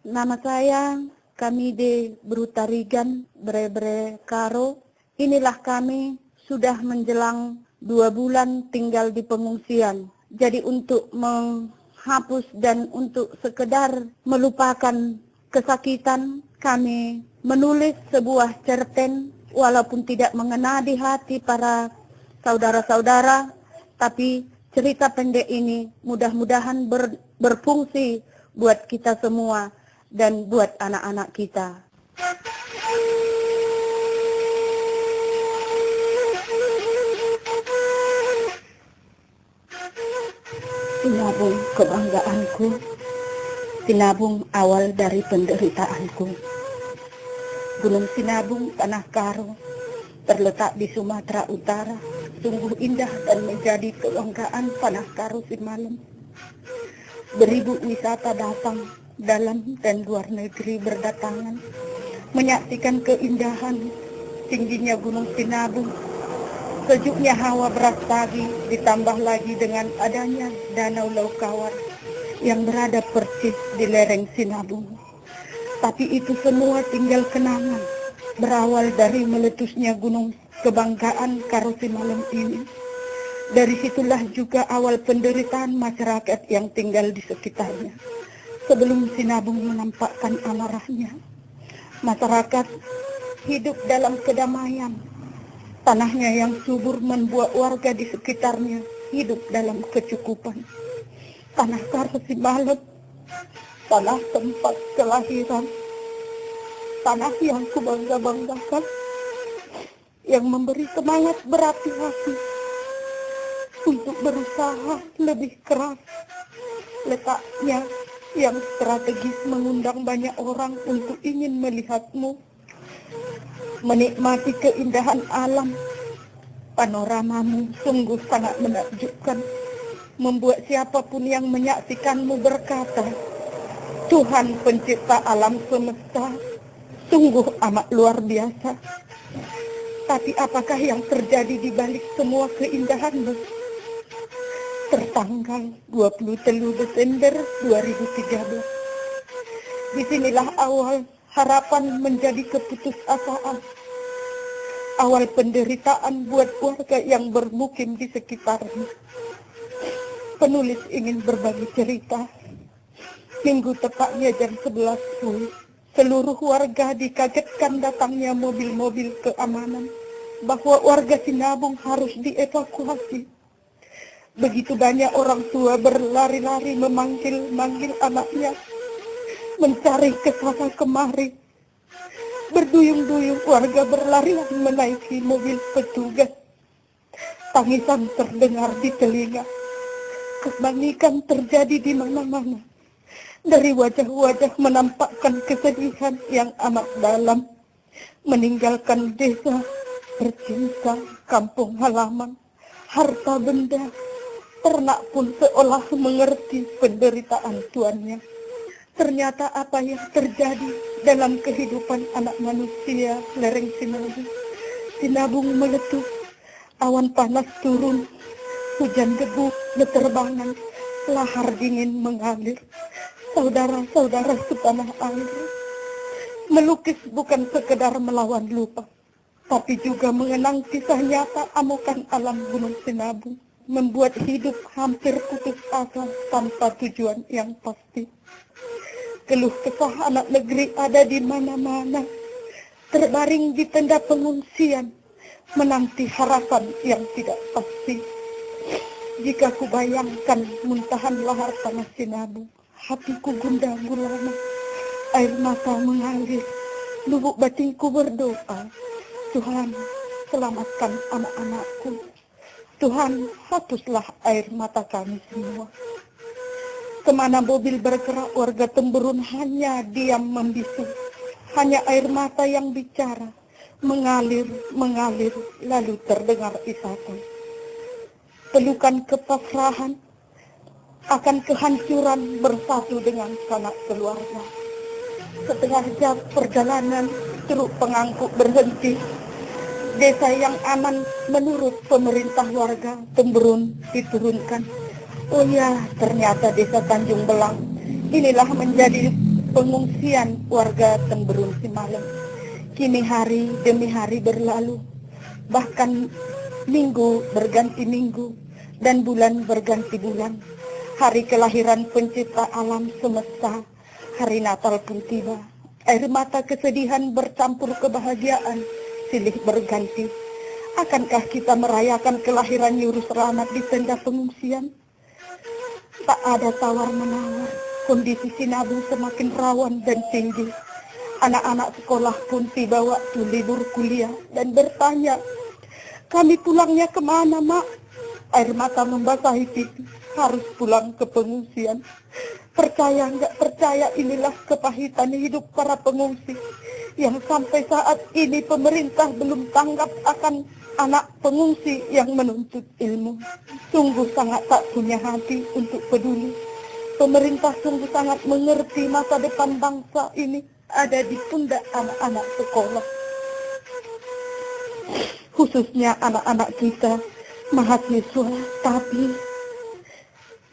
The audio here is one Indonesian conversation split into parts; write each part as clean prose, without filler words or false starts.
Nama saya Kamide Brutarigan Bre Karo. Inilah kami sudah menjelang 2 bulan tinggal di pengungsian. Jadi untuk menghapus dan untuk sekedar melupakan kesakitan, kami menulis sebuah cerpen walaupun tidak mengena di hati para saudara-saudara, tapi cerita pendek ini mudah-mudahan berfungsi buat kita semua dan buat anak-anak kita. Sinabung kebanggaanku, Sinabung awal dari penderitaanku. Gunung Sinabung, Tanah Karo, terletak di Sumatera Utara, sungguh indah dan menjadi kebanggaan Tanah Karo Simalem. Beribu wisata datang, dalam dan luar negeri berdatangan, menyaksikan keindahan tingginya Gunung Sinabung, sejuknya hawa Brastagi, ditambah lagi dengan adanya Danau Laukawar yang berada persis di lereng Sinabung. Tapi itu semua tinggal kenangan, berawal dari meletusnya gunung kebanggaan Karo Simalem ini. Dari situlah juga awal penderitaan masyarakat yang tinggal di sekitarnya. Sebelum Sinabung menampakkan amarahnya, masyarakat hidup dalam kedamaian. Tanahnya yang subur membuat warga di sekitarnya hidup dalam kecukupan. Tanah Karo Simalem, tanah tempat kelahiran, tanah yang kubangga-banggakan, yang memberi semangat berapi-api untuk berusaha lebih keras. Letaknya yang strategis mengundang banyak orang untuk ingin melihatmu, menikmati keindahan alam. Panoramamu sungguh sangat menakjubkan, membuat siapapun yang menyaksikanmu berkata, Tuhan pencipta alam semesta sungguh amat luar biasa. Tapi apakah yang terjadi di balik semua keindahanmu? Tertanggal 23 Desember 2013. Disinilah awal harapan menjadi keputusasaan. Awal penderitaan buat warga yang bermukim di sekitarnya. Penulis ingin berbagi cerita. Minggu tepatnya jam 11 pun, seluruh warga dikagetkan datangnya mobil-mobil keamanan bahwa warga Sinabung harus dievakuasi. Begitu banyak orang tua berlari-lari memanggil anaknya, mencari ke sana kemari. Berduyung-duyung warga berlarian menaiki mobil petugas. Tangisan terdengar di telinga. Kepanikan terjadi di mana-mana. Dari wajah-wajah menampakkan kesedihan yang amat dalam. Meninggalkan desa, bercinta, kampung halaman, harta benda. Ternak pun seolah mengerti penderitaan tuannya. Ternyata apa yang terjadi dalam kehidupan anak manusia lereng Sinabung. Sinabung meletus, awan panas turun, hujan debu berterbangan, lahar dingin mengalir. Saudara-saudara setanah air, melukis bukan sekedar melawan lupa, tapi juga mengenang kisah nyata amukan alam Gunung Sinabung. Membuat hidup hampir putus asa tanpa tujuan yang pasti. Keluh kesah anak negeri ada di mana-mana, terbaring di tenda pengungsian, menanti harapan yang tidak pasti. Jika ku bayangkan muntahan lahar tanah Sinabung, hatiku gundah gulana, air mata mengalir, lubuk batinku berdoa, Tuhan selamatkan anak-anakku. Tuhan, hapuslah air mata kami semua. Kemana mobil bergerak, warga Temburun hanya diam membisu. Hanya air mata yang bicara, mengalir, lalu terdengar isapan. Pelukan kepasrahan akan kehancuran bersatu dengan sanak keluarga. Setengah jam perjalanan, truk pengangkut berhenti. Desa yang aman menurut pemerintah warga Temburun diturunkan. Oh ya, ternyata desa Tanjung Belang. Inilah menjadi pengungsian warga Temberun Simalem. Kini hari demi hari berlalu, bahkan minggu berganti minggu dan bulan berganti bulan. Hari kelahiran pencipta alam semesta, hari Natal pun tiba. Air mata kesedihan bercampur kebahagiaan, silih berganti. Akankah kita merayakan kelahiran Yurus Rahmat di tenda pengungsian? Tak ada tawar-menawar, kondisi Sinabung semakin rawan dan tinggi. Anak-anak sekolah pun tiba waktu libur kuliah dan bertanya, "Kami pulangnya kemana, Mak?" Air mata membasahi pipi, harus pulang ke pengungsian. Percaya nggak percaya, inilah kepahitan hidup para pengungsi yang sampai saat ini pemerintah belum tanggap akan anak pengungsi yang menuntut ilmu. Sungguh sangat tak punya hati untuk peduli. Pemerintah sungguh sangat mengerti masa depan bangsa ini ada di pundak anak-anak sekolah. Khususnya anak-anak kita, mahasiswa. Tapi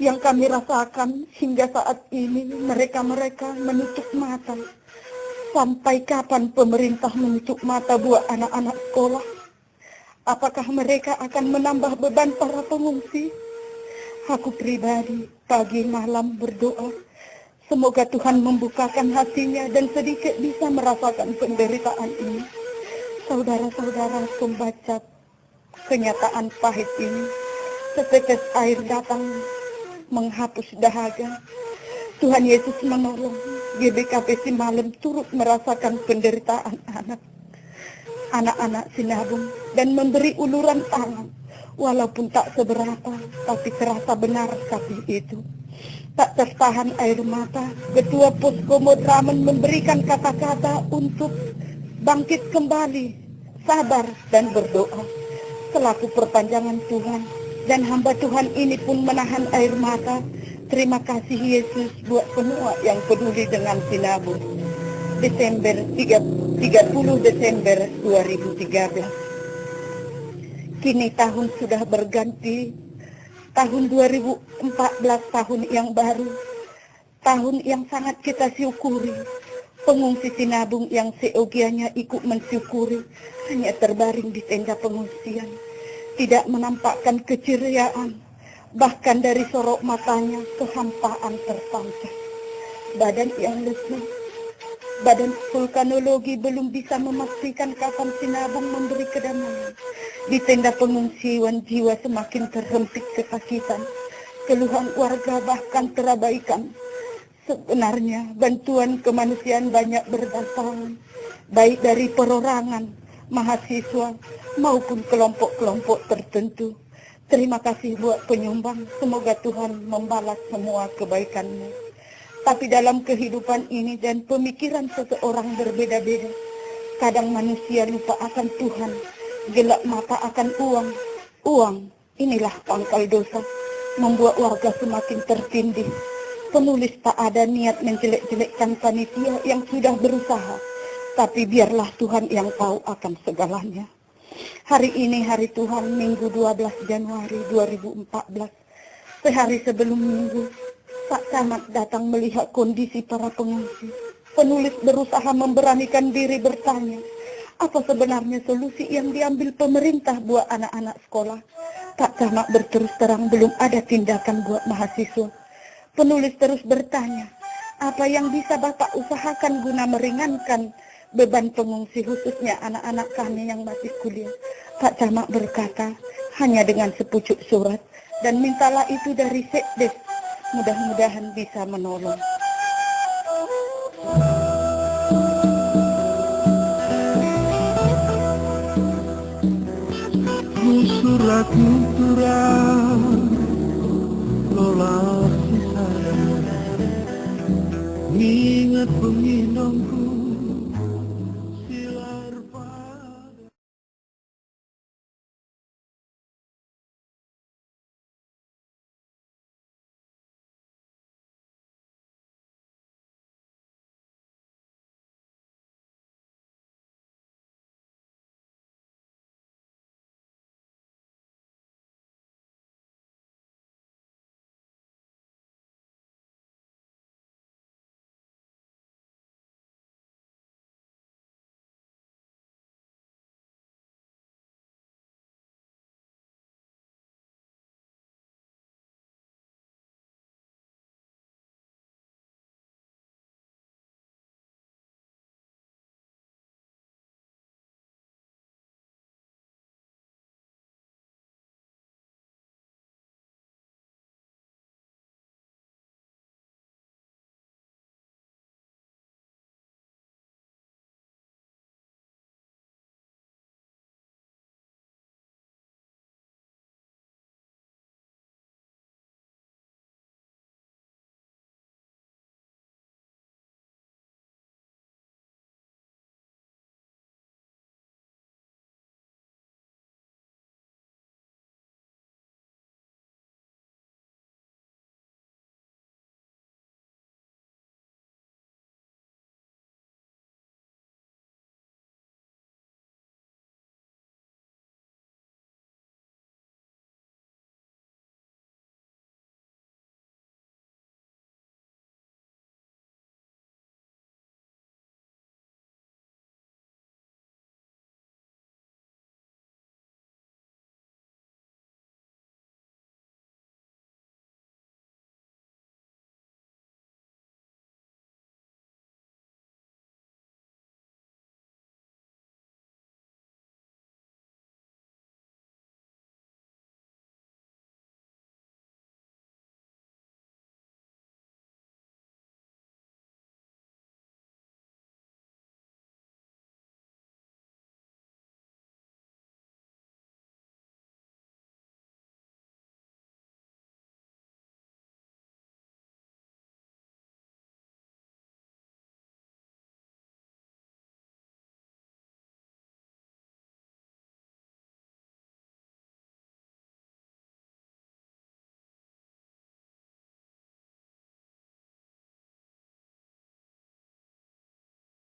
yang kami rasakan hingga saat ini, mereka menutup mata. Sampai kapan pemerintah menutup mata buat anak-anak sekolah? Apakah mereka akan menambah beban para pengungsi? Aku pribadi pagi malam berdoa, semoga Tuhan membukakan hatinya dan sedikit bisa merasakan penderitaan ini. Saudara-saudara, membaca kenyataan pahit ini, setetes air datang menghapus dahaga. Tuhan Yesus menolong. GBKP Simalem turut merasakan penderitaan anak-anak Sinabung dan memberi uluran tangan. Walaupun tak seberapa, tapi terasa benar kasih itu. Tak tertahan air mata, Ketua Posko Matraman memberikan kata-kata untuk bangkit kembali, sabar dan berdoa. Selaku perpanjangan Tuhan, dan hamba Tuhan ini pun menahan air mata. Terima kasih Yesus buat semua yang peduli dengan Sinabung. 30 Desember 2013. Kini tahun sudah berganti. Tahun 2014, tahun yang baru. Tahun yang sangat kita syukuri. Pengungsi Sinabung yang seogianya ikut mensyukuri hanya terbaring di tenda pengungsian. Tidak menampakkan keceriaan, bahkan dari sorok matanya kehampaan terpancar. Badan yang lesu, Badan vulkanologi belum bisa memastikan kapan Sinabung memberi kedamaian. Di tenda pengungsian jiwa semakin terhempit kesakitan. Keluhan warga bahkan terabaikan. Sebenarnya bantuan kemanusiaan banyak berdatangan, baik dari perorangan, mahasiswa, maupun kelompok-kelompok tertentu. Terima kasih buat penyumbang, semoga Tuhan membalas semua kebaikanmu. Tapi dalam kehidupan ini dan pemikiran seseorang berbeda-beda. Kadang manusia lupa akan Tuhan, gelap mata akan uang. Uang, inilah pangkal dosa, membuat warga semakin tertindih. Penulis tak ada niat menjelek-jelekkan panitia yang sudah berusaha, tapi biarlah Tuhan yang tahu akan segalanya. Hari ini hari Tuhan, Minggu 12 Januari 2014. Sehari sebelum Minggu, Pak Camat datang melihat kondisi para pengungsi. Penulis berusaha memberanikan diri bertanya, apa sebenarnya solusi yang diambil pemerintah buat anak-anak sekolah? Pak Camat berterus terang belum ada tindakan buat mahasiswa. Penulis terus bertanya, apa yang bisa Bapak usahakan guna meringankan beban pengungsi, khususnya anak-anak kami yang masih kuliah? Pak Camat berkata, hanya dengan sepucuk surat, dan mintalah itu dari Sekdes. Mudah-mudahan bisa menolong. Surat nuturan lola sisa ingat penginongku